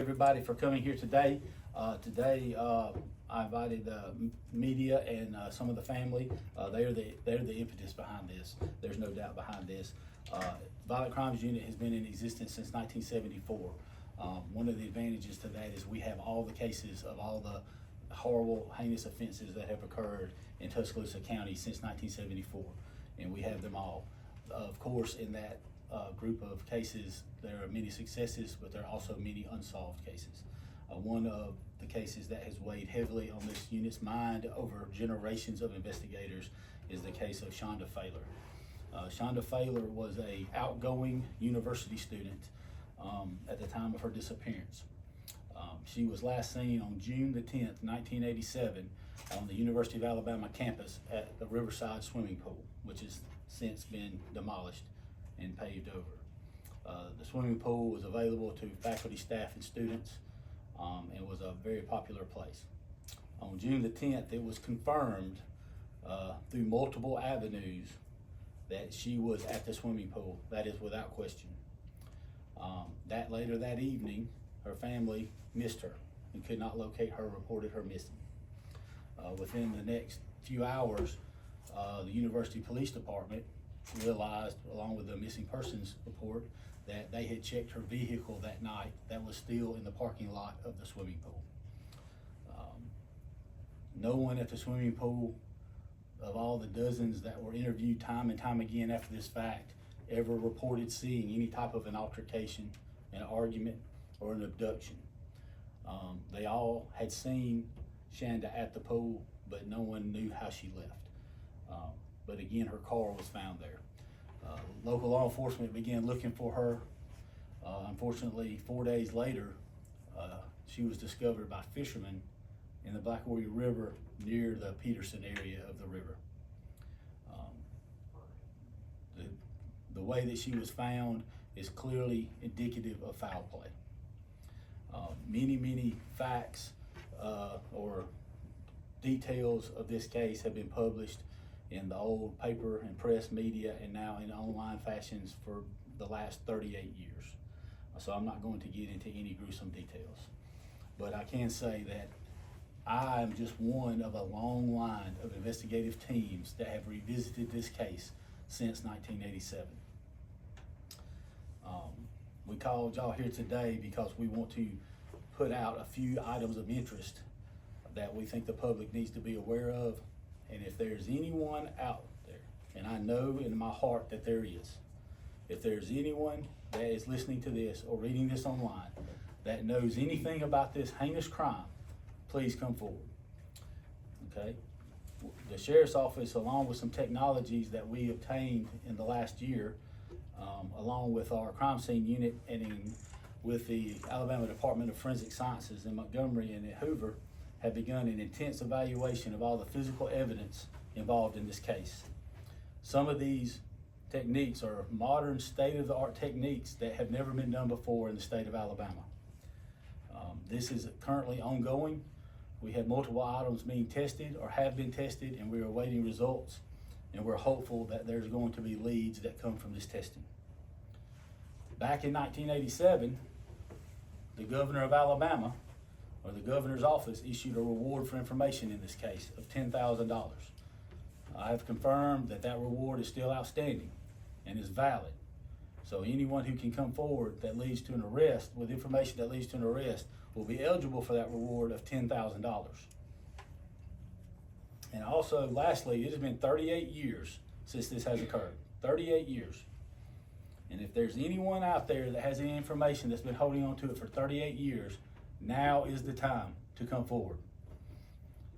Everybody for coming here today. I invited media and some of the family. They're the impetus behind this. There's no doubt behind this. Violent Crimes Unit has been in existence since 1974. One of the advantages to that is we have all the cases of all the horrible, heinous offenses that have occurred in Tuscaloosa County since 1974, and we have them all. Of course, in that group of cases, there are many successes, but there are also many unsolved cases. One of the cases that has weighed heavily on this unit's mind over generations of investigators is the case of Shonda Faylor. Shonda Faylor was an outgoing university student at the time of her disappearance. She was last seen on June the 10th, 1987 on the University of Alabama campus at the Riverside swimming pool, which has since been demolished and paved over. The swimming pool was available to faculty, staff, and students, and was a very popular place. On June the 10th, it was confirmed through multiple avenues that she was at the swimming pool. That is without question. That later that evening, her family missed her and could not locate her, reported her missing. Within the next few hours, the University Police Department realized, along with the missing persons report, that they had checked her vehicle that night that was still in the parking lot of the swimming pool. No one at the swimming pool, of all the dozens that were interviewed time and time again after this fact, ever reported seeing any type of an altercation, an argument, or an abduction. They all had seen Shonda at the pool, but no one knew how she left. But again, her car was found there. Local law enforcement began looking for her. Unfortunately, 4 days later, she was discovered by fishermen in the Black Warrior River near the Peterson area of the river. The way that she was found is clearly indicative of foul play. Many facts or details of this case have been published in the old paper and press media and now in online fashions for the last 38 years. So I'm not going to get into any gruesome details, but I can say that I am just one of a long line of investigative teams that have revisited this case since 1987. We called y'all here today because we want to put out a few items of interest that we think the public needs to be aware of. And if there's anyone out there, and I know in my heart that there is, if there's anyone that is listening to this or reading this online that knows anything about this heinous crime, please come forward. Okay? The Sheriff's Office, along with some technologies that we obtained in the last year, along with our crime scene unit and with the Alabama Department of Forensic Sciences in Montgomery and at Hoover, have begun an intense evaluation of all the physical evidence involved in this case. Some of these techniques are modern state-of-the-art techniques that have never been done before in the state of Alabama. This is currently ongoing. We have multiple items being tested or have been tested, and we are awaiting results, and we're hopeful that there's going to be leads that come from this testing. Back in 1987, the governor of Alabama, or the governor's office, issued a reward for information in this case of $10,000. I have confirmed that that reward is still outstanding and is valid. So anyone who can come forward that leads to an arrest, with information that leads to an arrest, will be eligible for that reward of $10,000. And also, lastly, it has been 38 years since this has occurred. 38 years. And if there's anyone out there that has any information that's been holding on to it for 38 years, now is the time to come forward.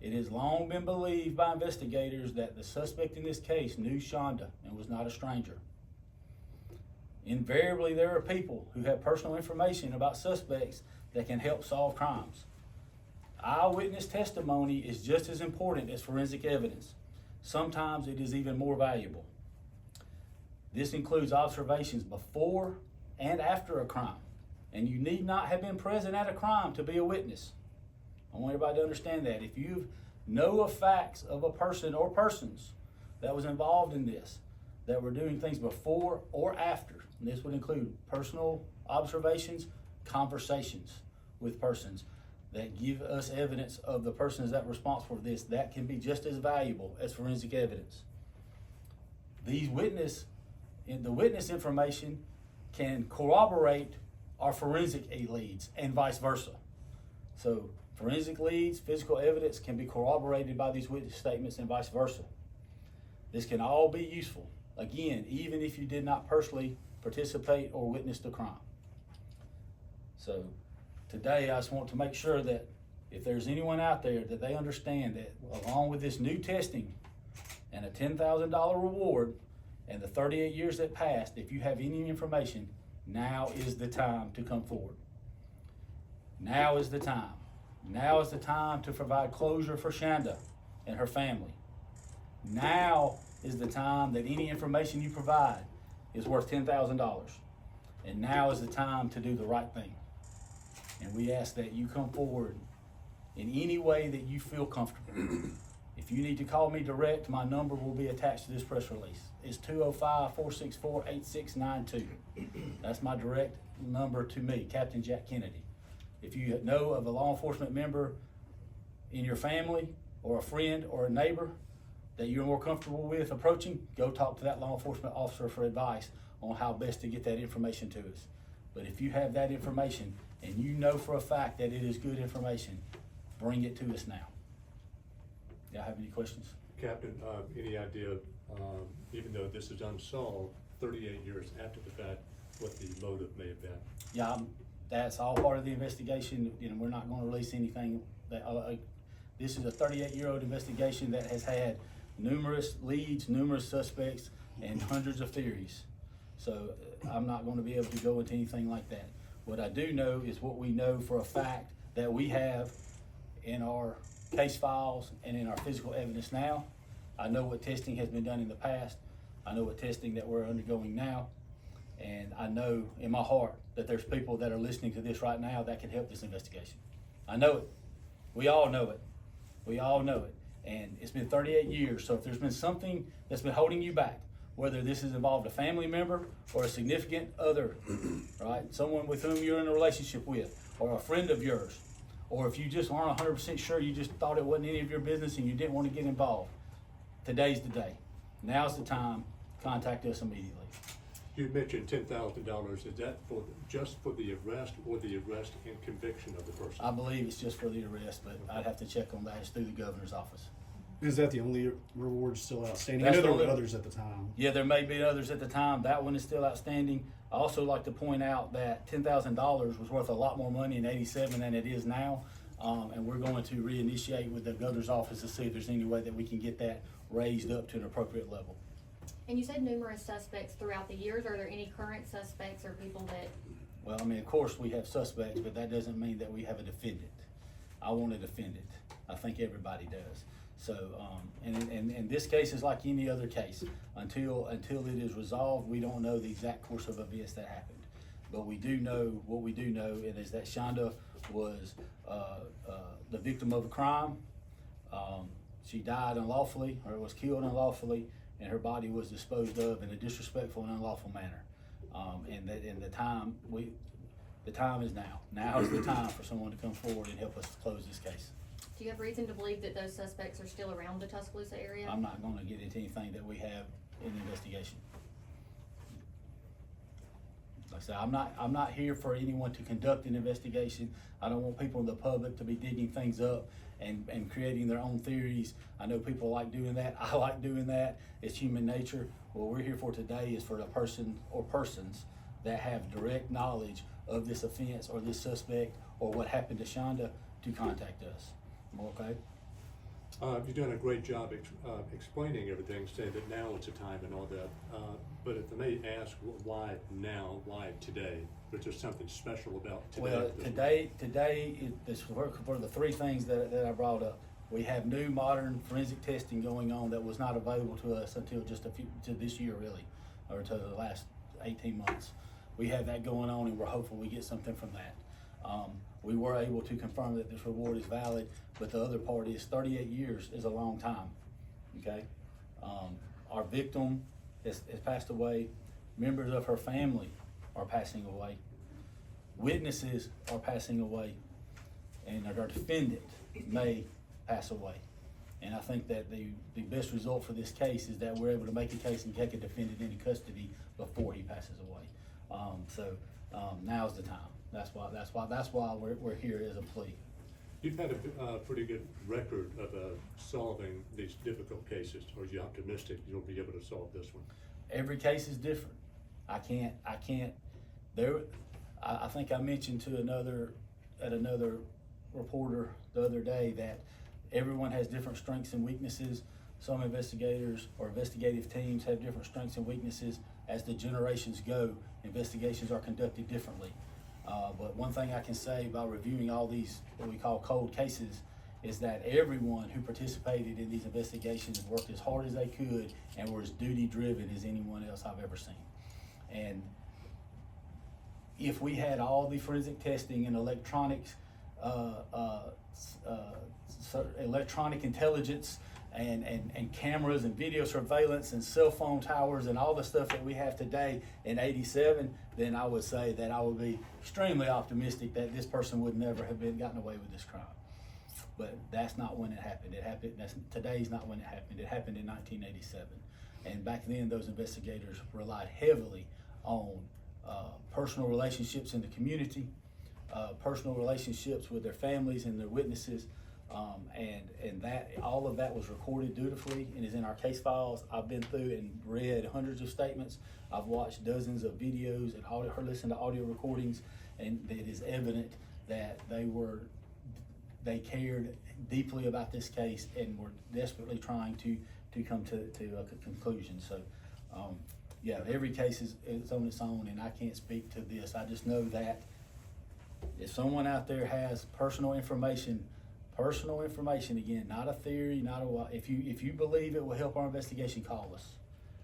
It has long been believed by investigators that the suspect in this case knew Shonda and was not a stranger. Invariably, there are people who have personal information about suspects that can help solve crimes. Eyewitness testimony is just as important as forensic evidence. Sometimes it is even more valuable. This includes observations before and after a crime, and you need not have been present at a crime to be a witness. I want everybody to understand that. If you know of facts of a person or persons that was involved in this, that were doing things before or after. And this would include personal observations, conversations with persons that give us evidence of the persons that are responsible for this, that can be just as valuable as forensic evidence. The witness information can corroborate our forensic leads and vice versa. So forensic leads, physical evidence can be corroborated by these witness statements and vice versa. This can all be useful, again, even if you did not personally participate or witness the crime. So today I just want to make sure that if there's anyone out there, that they understand that along with this new testing and a $10,000 reward and the 38 years that passed, if you have any information, now is the time to come forward. Now is the time. Now is the time to provide closure for Shanda and her family. Now is the time that any information you provide is worth $10,000. And now is the time to do the right thing. And we ask that you come forward in any way that you feel comfortable. If you need to call me direct, my number will be attached to this press release. It's 205-464-8692. That's my direct number to me, Captain Jack Kennedy. If you know of a law enforcement member in your family or a friend or a neighbor that you're more comfortable with approaching, go talk to that law enforcement officer for advice on how best to get that information to us. But if you have that information and you know for a fact that it is good information, bring it to us now. Y'all have any questions? Captain, any idea, even though this is unsolved, 38 years after the fact, what the motive may have been? Yeah, that's all part of the investigation. You know, we're not going to release anything. This is a 38-year-old investigation that has had numerous leads, numerous suspects, and hundreds of theories. So I'm not going to be able to go into anything like that. What I do know is what we know for a fact that we have in our case files and in our physical evidence now. I know what testing has been done in the past. I know what testing that we're undergoing now. And I know in my heart that there's people that are listening to this right now that can help this investigation. I know it. We all know it. We all know it. And it's been 38 years, so if there's been something that's been holding you back, whether this has involved a family member or a significant other, right? Someone with whom you're in a relationship with, or a friend of yours, or if you just aren't 100% sure, you just thought it wasn't any of your business and you didn't want to get involved, today's the day. Now's the time. Contact us immediately. You mentioned $10,000. Is that just for the arrest or the arrest and conviction of the person? I believe it's just for the arrest, but I'd have to check on that. It's through the governor's office. Is that the only reward still outstanding? That's I know there the were only- others at the time. Yeah, there may be others at the time. That one is still outstanding. I also like to point out that $10,000 was worth a lot more money in '87 than it is now. And we're going to reinitiate with the governor's office to see if there's any way that we can get that raised up to an appropriate level. And you said numerous suspects throughout the years. Are there any current suspects or people that? Well, I mean, of course we have suspects, but that doesn't mean that we have a defendant. I want a defendant. I think everybody does. So, and this case is like any other case. Until it is resolved, we don't know the exact course of events that happened. But we do know, what we do know, and is that Shanda was the victim of a crime. She died unlawfully, or was killed unlawfully, and her body was disposed of in a disrespectful and unlawful manner. The time is now. Now is the time for someone to come forward and help us close this case. Do you have reason to believe that those suspects are still around the Tuscaloosa area? I'm not going to get into anything that we have in the investigation. Like I said, I'm not here for anyone to conduct an investigation. I don't want people in the public to be digging things up and creating their own theories. I know people like doing that. I like doing that. It's human nature. What we're here for today is for a person or persons that have direct knowledge of this offense or this suspect or what happened to Shanda to contact us. Okay? You've done a great job explaining everything, saying that now is the time and all that. But if I may ask, why now? Why today? Was there something special about today? Well, today is for the three things that I brought up. We have new modern forensic testing going on that was not available to us until just to this year, really, or to the last 18 months. We have that going on, and we're hopeful we get something from that. We were able to confirm that this reward is valid, but the other part is 38 years is a long time, okay? Our victim has passed away. Members of her family are passing away. Witnesses are passing away. and our defendant may pass away. And I think that the best result for this case is that we're able to make a case and take a defendant into custody before he passes away. Now's the time. That's why we're here as a plea. You've had a pretty good record of solving these difficult cases. Are you optimistic you'll be able to solve this one? Every case is different. I think I mentioned to another reporter the other day that everyone has different strengths and weaknesses. Some investigators or investigative teams have different strengths and weaknesses. As the generations go, investigations are conducted differently. But one thing I can say by reviewing all these, what we call cold cases, is that everyone who participated in these investigations worked as hard as they could and were as duty driven as anyone else I've ever seen. And if we had all the forensic testing and electronics, electronic intelligence and cameras and video surveillance and cell phone towers and all the stuff that we have today in '87, then I would say that I would be extremely optimistic that this person would never have gotten away with this crime. But that's not when it happened. Today's not when it happened. It happened in 1987. And back then, those investigators relied heavily on personal relationships in the community, personal relationships with their families and their witnesses, and that all of that was recorded dutifully and is in our case files. I've been through and read hundreds of statements. I've watched dozens of videos and listened to audio recordings, and it is evident that they cared deeply about this case and were desperately trying to come to a conclusion. So, yeah, every case is on its own, and I can't speak to this. I just know that if someone out there has personal information, again, not a theory, if you believe it will help our investigation, call us.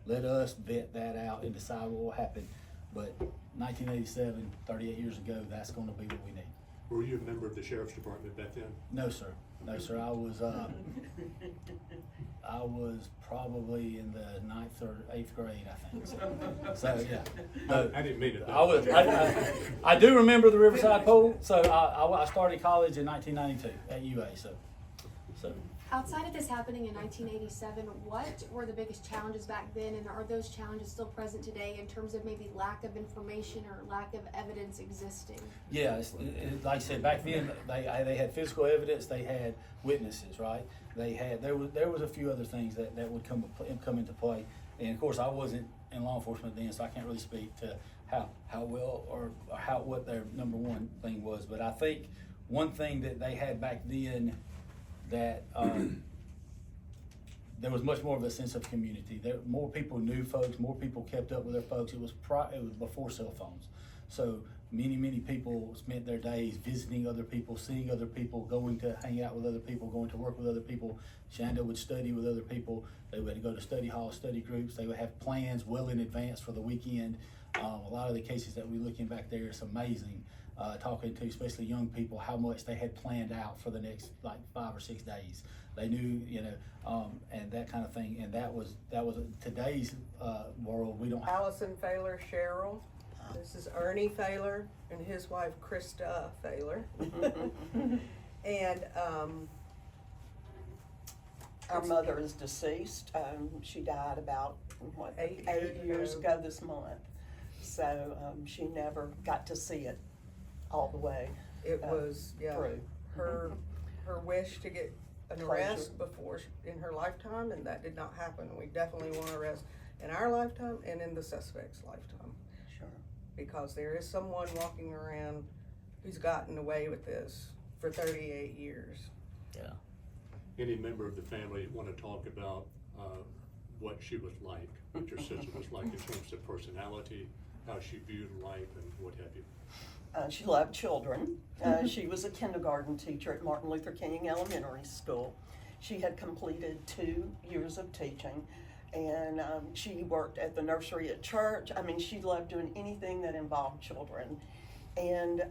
Let us vet that out and decide what will happen. But 1987, 38 years ago, that's going to be what we need. Were you a member of the Sheriff's Department back then? No, sir. I was probably in the 9th or 8th grade, I think. So yeah. I didn't mean it. I do remember the Riverside Pool. So I started college in 1992 at UA. So. Outside of this happening in 1987, what were the biggest challenges back then, and are those challenges still present today in terms of maybe lack of information or lack of evidence existing? Yeah, like I said, back then they had physical evidence, they had witnesses, right? There was a few other things that would come into play, and of course I wasn't in law enforcement then, so I can't really speak to how well or what their number one thing was. But I think one thing that they had back then, that there was much more of a sense of community. More people knew folks, more people kept up with their folks. It was before cell phones. So many people spent their days visiting other people, seeing other people, going to hang out with other people, going to work with other people. Shanda would study with other people. They would go to study halls, study groups. They would have plans well in advance for the weekend. A lot of the cases that we're looking back there, it's amazing. Talking to especially young people, how much they had planned out for the next like 5 or 6 days. They knew, and that kind of thing. And that was today's world. We don't. Allison Failer Sherrill. This is Ernie Failer and his wife Krista Failer. And our mother is deceased. She died about 8 years ago this month. So she never got to see it all the way. it was through. her wish to get an arrest in her lifetime, and that did not happen. We definitely want to arrest in our lifetime and in the suspect's lifetime, Sure. because there is someone walking around who's gotten away with this for 38 years. Yeah. Any member of the family want to talk about what she was like, what your sister was like in terms of personality, how she viewed life, and what have you? She loved children. She was a kindergarten teacher at Martin Luther King Elementary School. She had completed 2 years of teaching, and she worked at the nursery at church. I mean, she loved doing anything that involved children. And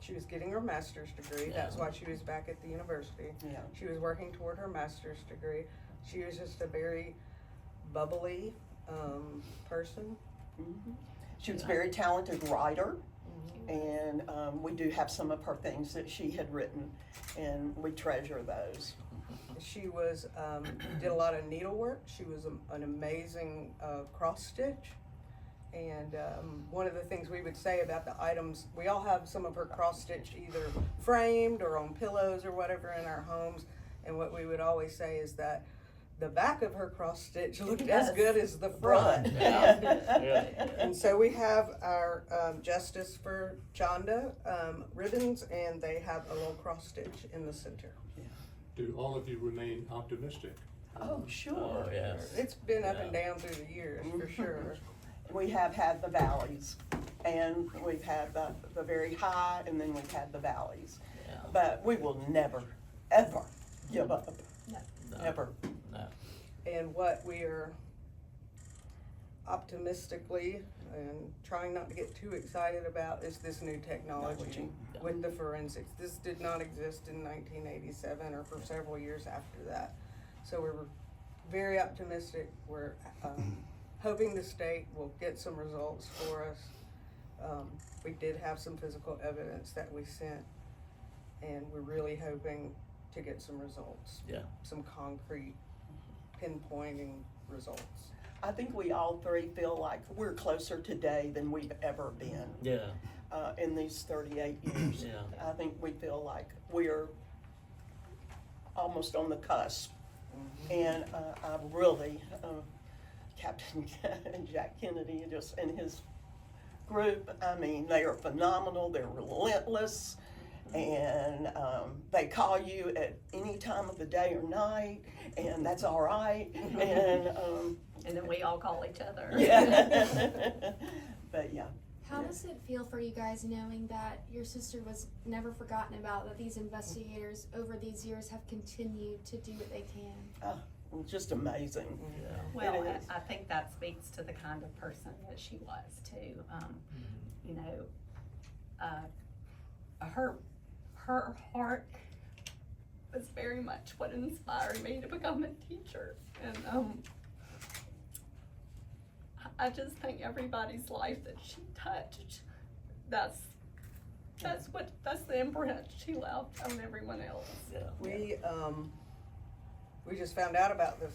She was getting her master's degree. That's why she was back at the university. Yeah. She was working toward her master's degree. She was just a very bubbly person. she was a very talented writer. And we do have some of her things that she had written, and we treasure those. She was, did a lot of needlework. She was an amazing cross stitch. And one of the things we would say about the items, we all have some of her cross stitched either framed or on pillows or whatever in our homes. And what we would always say is that the back of her cross stitch looked as good as the front. And so we have our Justice for Chonda ribbons, and they have a little cross stitch in the center. Do all of you remain optimistic? Oh, sure. Oh, yes. It's been up and down through the years, for sure. We have had the valleys, and we've had the very high, and then we've had the valleys. Yeah. But we will never, ever give up. No. Ever. No. And what we are optimistically and trying not to get too excited about is this new technology with the forensics. This did not exist in 1987 or for several years after that. So we're very optimistic. We're hoping the state will get some results for us. We did have some physical evidence that we sent, and we're really hoping to get some results. Yeah. Some concrete pinpointing results. I think we all three feel like we're closer today than we've ever been Yeah. in these 38 years. Yeah. I think we feel like we're almost on the cusp. And I really, Captain Jack Kennedy and his group, I mean, they are phenomenal, they're relentless, and they call you at any time of the day or night, and that's all right. And then we all call each other. Yeah. But yeah. How does it feel for you guys knowing that your sister was never forgotten about, that these investigators over these years have continued to do what they can? Just amazing. Yeah. Well, It is. I think that speaks to the kind of person that she was too. You know, her heart was very much what inspired me to become a teacher, and I just think everybody's life that she touched, that's the imprint she left on everyone else. Yeah. We just found out about this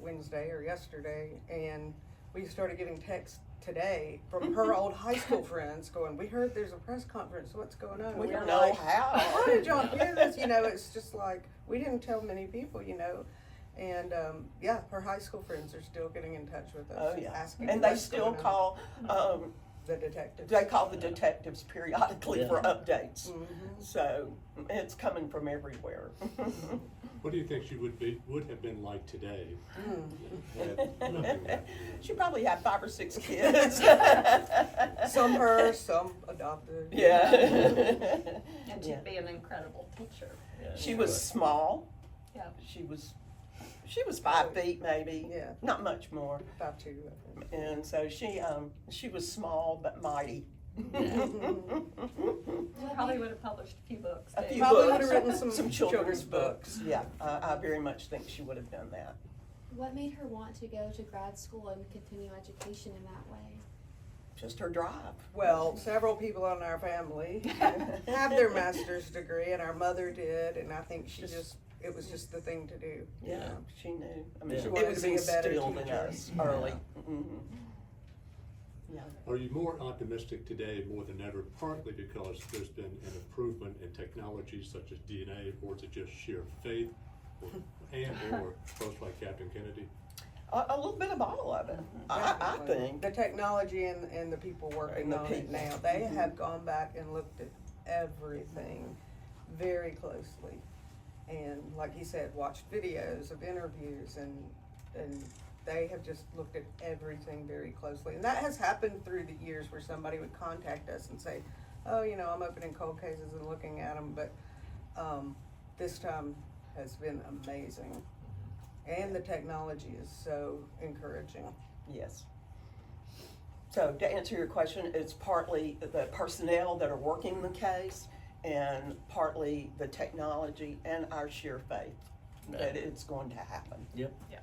Wednesday or yesterday, and we started getting texts today from her old high school friends going, "We heard there's a press conference, what's going on?" We And don't we're know like, how. How did y'all hear this? You know, it's just like, we didn't tell many people, you know. And yeah, her high school friends are still getting in touch with us. Oh, yeah. Asking And they what's still going on. call, The detectives. they call the detectives periodically Yeah. for updates. Mhm. So it's coming from everywhere. What do you think she would have been like today? Mm. Had nothing happened? She probably had 5 or 6 kids. Some her, some adopted. Yeah. And Yeah. she'd be an incredible teacher. Yeah. She was small. Yeah. She was 5 feet maybe. Yeah. Not much more. 5'2", I think. And so she was small but mighty. Probably would have published a few books. A too. few Probably books. would have written some children's books. Yeah, I very much think she would have done that. What made her want to go to grad school and continue education in that way? Just her drive. Well, several people in our family have their master's degree, and our mother did, and I think it was just the thing to do. Yeah, You know? she knew. I mean, Yeah. She wanted it was to be a better instilled in teacher. us early. Mhm. Yeah. Are you more optimistic today more than ever, partly because there's been an improvement in technology such as DNA, or is it just sheer faith, or folks like Captain Kennedy? A little bit of all of it, I Definitely. think. The technology and the people working And the on it people. now, they have gone back and looked at everything very closely. And like he said, watched videos of interviews, and they have just looked at everything very closely. And that has happened through the years where somebody would contact us and say, "Oh, you know, I'm opening cold cases and looking at them," but this time has been amazing. And the technology is so encouraging. Yes. So to answer your question, it's partly the personnel that are working the case and partly the technology and our sheer faith that it's going to happen. Yep. Yeah.